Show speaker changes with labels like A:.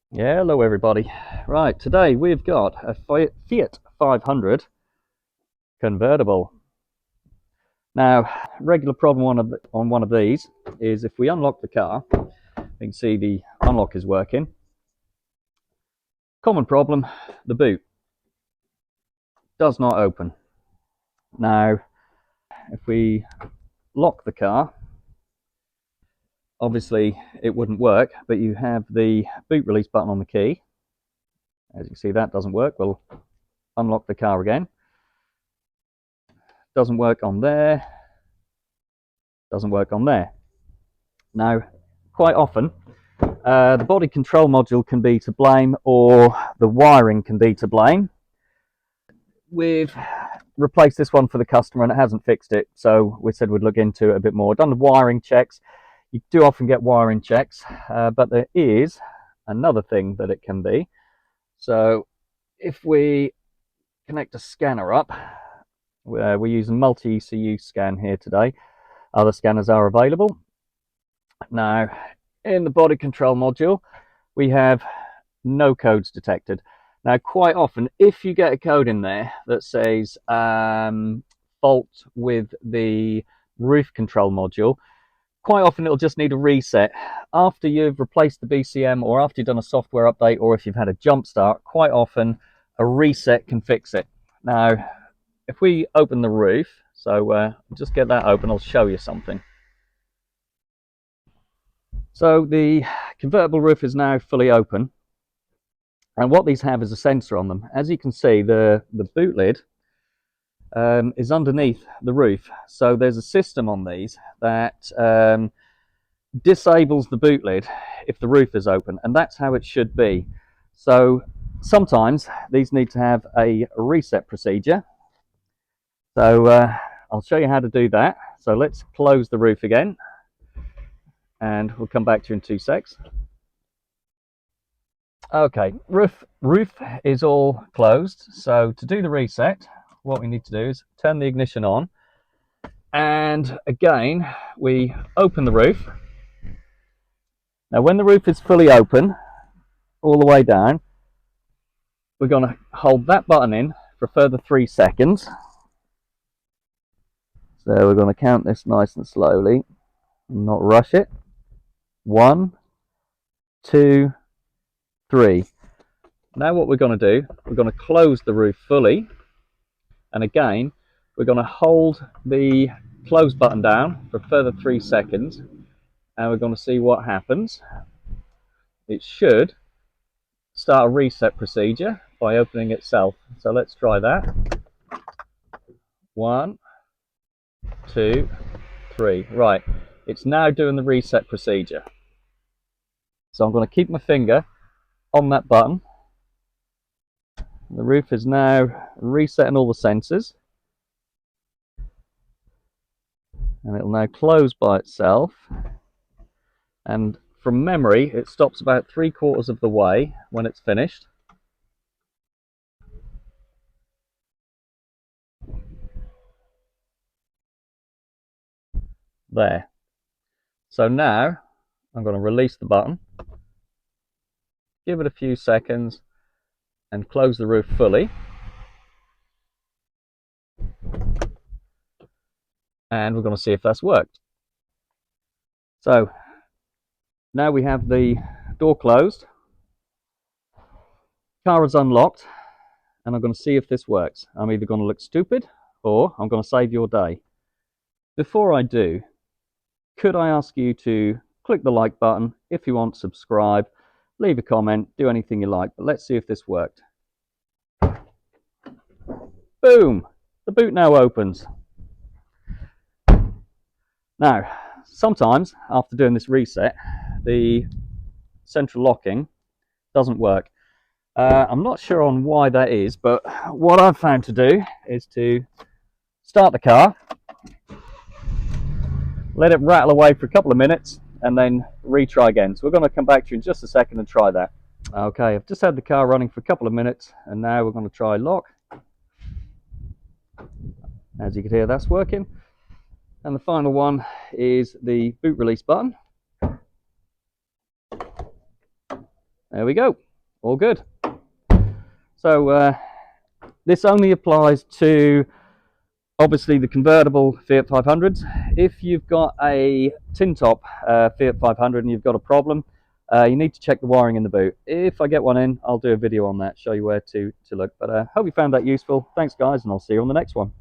A: Yeah, hello everybody. Right, today we've got a Fiat 500 convertible. Now, regular problem on one of these is if we unlock the car, you can see the unlock is working. Common problem, the boot does not open. Now, if we lock the car, obviously it wouldn't work, but you have the boot release button on the key. As you can see, that doesn't work. We'll unlock the car again. Doesn't work on there. Doesn't work on there. Now, quite often, the body control module can be to blame, or the wiring can be to blame. We've replaced this one for the customer and it hasn't fixed it, so we said we'd look into it a bit more. Done the wiring checks. You do often get wiring checks, but there is another thing that it can be. So if we connect a scanner up, we're using multi-ECU scan here today. Other scanners are available. Now, in the body control module, we have no codes detected. Now, quite often, if you get a code in there that says fault with the roof control module, quite often it'll just need a reset. After you've replaced the BCM, or after you've done a software update, or if you've had a jump start, quite often a reset can fix it. Now, if we open the roof, so just get that open, I'll show you something. So the convertible roof is now fully open, and what these have is a sensor on them. As you can see, the boot lid is underneath the roof, so there's a system on these that disables the boot lid if the roof is open, and that's how it should be. So sometimes these need to have a reset procedure, so I'll show you how to do that. So let's close the roof again, and we'll come back to you in 2 secs. Okay, roof is all closed. So to do the reset, what we need to do is turn the ignition on, and again we open the roof. Now when the roof is fully open all the way down, we're going to hold that button in for a further 3 seconds. So we're going to count this nice and slowly, not rush it. 1, 2, 3. Now what we're going to do, we're going to close the roof fully, and again we're going to hold the close button down for a further 3 seconds, and we're going to see what happens. It should start a reset procedure by opening itself. So let's try that. 1, 2, 3. Right, it's now doing the reset procedure. So I'm going to keep my finger on that button. The roof is now resetting all the sensors, and it'll now close by itself. And from memory, it stops about 3/4 of the way when it's finished. There. So now I'm going to release the button, give it a few seconds, and close the roof fully. And we're going to see if that's worked. So now we have the door closed, car is unlocked, and I'm going to see if this works. I'm either going to look stupid or I'm going to save your day. Before I do, could I ask you to click the like button if you want, subscribe, leave a comment, do anything you like, but let's see if this worked. Boom! The boot now opens. Now, sometimes after doing this reset, the central locking doesn't work. I'm not sure on why that is, but what I've found to do is to start the car, let it rattle away for a couple of minutes, and then retry again. So we're going to come back to you in just a second and try that. Okay, I've just had the car running for a couple of minutes, and now we're going to try lock. As you can hear, that's working. And the final one is the boot release button. There we go, all good. So this only applies to obviously the convertible Fiat 500s. If you've got a tin top Fiat 500 and you've got a problem, you need to check the wiring in the boot. If I get one in, I'll do a video on that, show you where to look. But hope you found that useful. Thanks guys, and I'll see you on the next one.